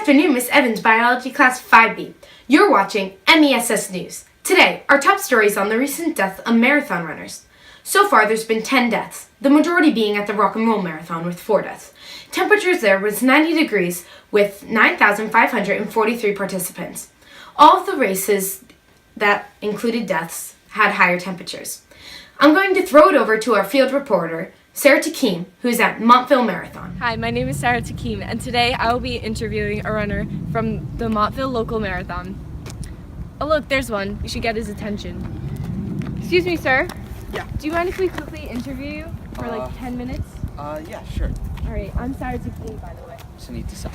afternoon, Miss Evans, Biology Class 5B. You're watching MESS News. Today, our top stories on the recent death of marathon runners. So far, there's been 10 deaths, the majority being at the Rock and Roll Marathon with 4 deaths. Temperatures there was 90 degrees with 9,543 participants. All of the races that included deaths had higher temperatures. I'm going to throw it over to our field reporter, Sarah Takim, who's at Montville Marathon. Hi, my name is Sarah Takim, and today I will be interviewing a runner from the Montville local marathon. Oh look, there's one. You should get his attention. Excuse me, sir. Yeah. Do you mind if we quickly interview you for like 10 minutes? Yeah, sure. Alright, I'm Sarah Takim, by the way. Sunit Desai.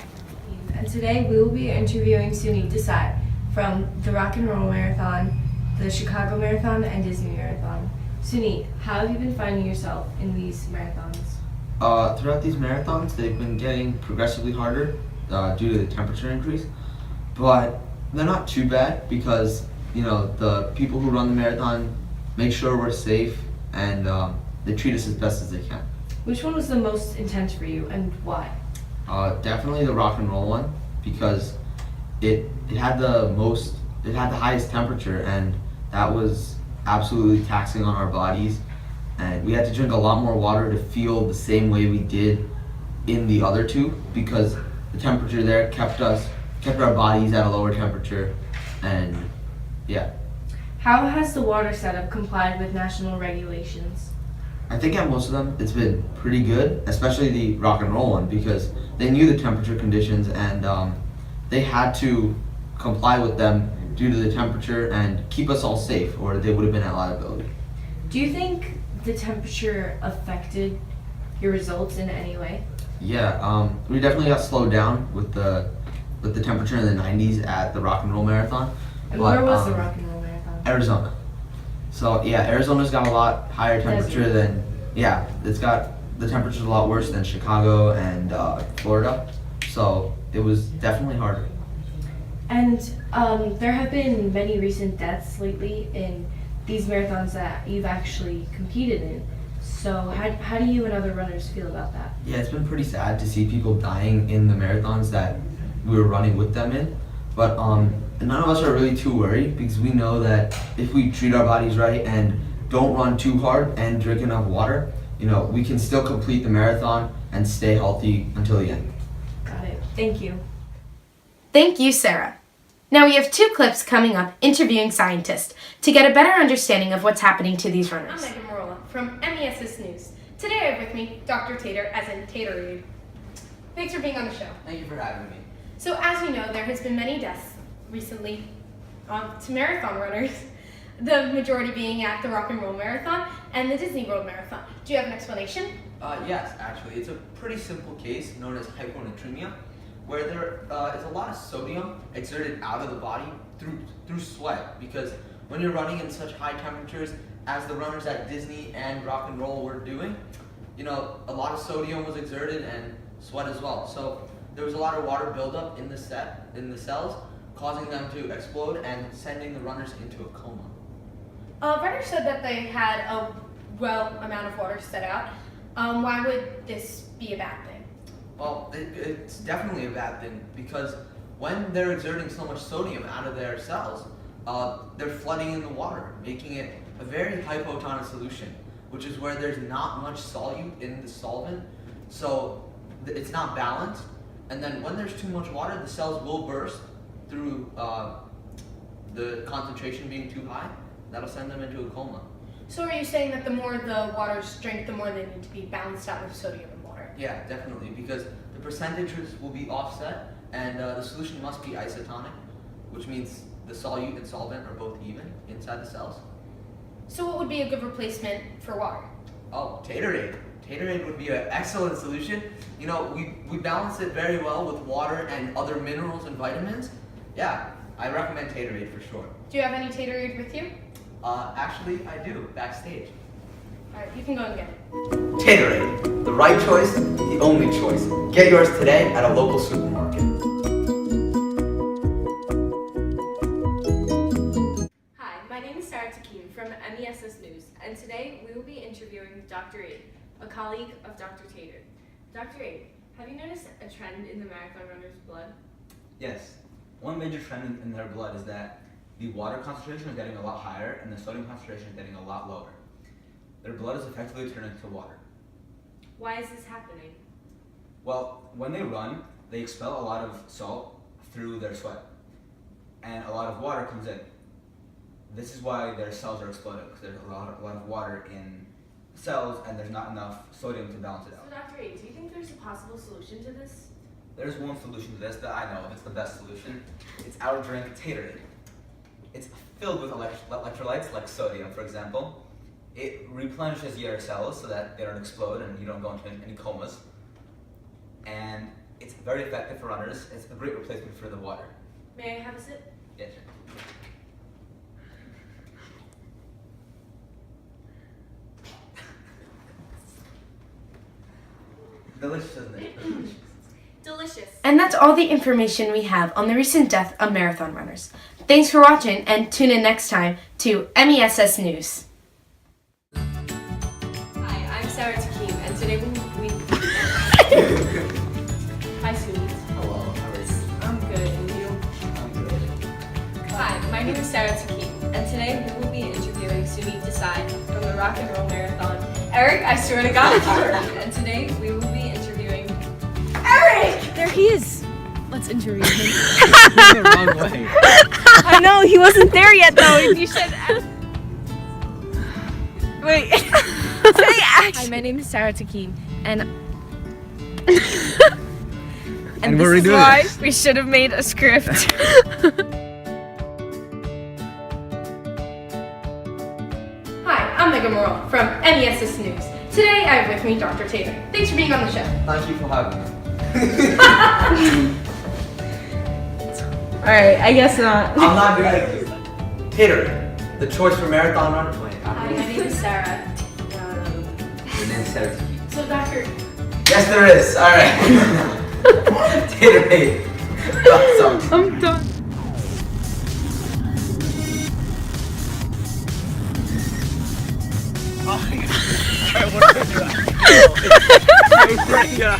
And today we will be interviewing Sunit Desai from the Rock and Roll Marathon, the Chicago Marathon, and Disney Marathon. Sunit, how have you been finding yourself in these marathons? Throughout these marathons, they've been getting progressively harder due to the temperature increase, but they're not too bad because, you know, the people who run the marathon make sure we're safe and they treat us as best as they can. Which one was the most intense for you and why? Definitely the rock and roll one because it had the highest temperature, and that was absolutely taxing on our bodies, and we had to drink a lot more water to feel the same way we did in the other two because the temperature there kept our bodies at a lower temperature, and yeah. How has the water setup complied with national regulations? I think at most of them it's been pretty good, especially the rock and roll one because they knew the temperature conditions and they had to comply with them due to the temperature and keep us all safe, or they would have been at liability. Do you think the temperature affected your results in any way? Yeah, we definitely got slowed down with the temperature in the 90s at the Rock and Roll Marathon. And where was the Rock and Roll Marathon? Arizona. So yeah, Arizona's got a lot higher temperature than, it's got the temperature's a lot worse than Chicago and Florida. So it was definitely harder. And there have been many recent deaths lately in these marathons that you've actually competed in. So how do you and other runners feel about that? Yeah, it's been pretty sad to see people dying in the marathons that we were running with them in. But none of us are really too worried because we know that if we treat our bodies right and don't run too hard and drink enough water, you know, we can still complete the marathon and stay healthy until the end. Got it. Thank you. Thank you, Sarah. Now we have 2 clips coming up interviewing scientists to get a better understanding of what's happening to these runners. I'm Megan Marola from MESS News. Today I have with me Dr. Tater, as in Taterade. Thanks for being on the show. Thank you for having me. So as you know, there has been many deaths recently to marathon runners, the majority being at the Rock and Roll Marathon and the Disney World Marathon. Do you have an explanation? Yes, actually. It's a pretty simple case known as hyponatremia, where there is a lot of sodium exerted out of the body through sweat, because when you're running in such high temperatures as the runners at Disney and Rock and Roll were doing, you know, a lot of sodium was exerted and sweat as well. So there was a lot of water buildup in the cells, causing them to explode and sending the runners into a coma. Runners said that they had a amount of water set out. Why would this be a bad thing? Well, it's definitely a bad thing because when they're exerting so much sodium out of their cells, they're flooding in the water, making it a very hypotonic solution, which is where there's not much solute in the solvent, so it's not balanced. And then when there's too much water, the cells will burst through the concentration being too high. That'll send them into a coma. So are you saying that the more the waters drink, the more they need to be balanced out with sodium and water? Yeah, definitely, because the percentages will be offset, and the solution must be isotonic, which means the solute and solvent are both even inside the cells. So what would be a good replacement for water? Oh, Taterade. Taterade would be an excellent solution. You know, we balance it very well with water and other minerals and vitamins. Yeah, I recommend Taterade for sure. Do you have any Taterade with you? Actually, I do, backstage. Alright, you can go and get it. Taterade, the right choice, the only choice. Get yours today at a local supermarket. Hi, my name is Sarah Takim from MESS News, and today we will be interviewing Dr. Aid, a colleague of Dr. Tater. Dr. Aid, have you noticed a trend in the marathon runners' blood? Yes. One major trend in their blood is that the water concentration is getting a lot higher and the sodium concentration is getting a lot lower. Their blood is effectively turning to water. Why is this happening? Well, when they run, they expel a lot of salt through their sweat, and a lot of water comes in. This is why their cells are exploding, because there's a lot of water in cells, and there's not enough sodium to balance it So out. Dr. A, do you think there's a possible solution to this? There's one solution to this that I know of. It's the best solution. It's our drink, Taterade. It's filled with electrolytes, like sodium, for example. It replenishes your cells so that they don't explode and you don't go into any comas. And it's very effective for runners. It's a great replacement for the water. May I have a sip? Yes. Delicious, isn't it? Delicious. And that's all the information we have on the recent death of marathon runners. Thanks for watching, and tune in next time to MESS News. Hi, I'm Sarah Takim, and today we Hi, Sweet. Hello, how are you? I'm good, and you? I'm good. Hi, my name is Sarah Takim, and today we will be interviewing Sunit Desai from the Rock and Roll Marathon. Eric, I swear to God, it's hard. And today we will be interviewing Eric! There he is. Let's interview him. the wrong way. I know, he wasn't there yet though. You said. Wait. Say Hi, action. my name is Sarah Takim, and And we're this is redoing why this. we should have made a script. Hi, I'm Megan Morrell from MESS News. Today I have with me Dr. Tater. Thanks for being on the show. Thank you for having me. Alright, I guess not. I'm not doing it. Tater, the choice for marathon runner. Wait, hi, my name is Sarah. Your name's Sarah Takim. So, Dr. yes, there is. All right. Tater, awesome. I'm done. Yeah.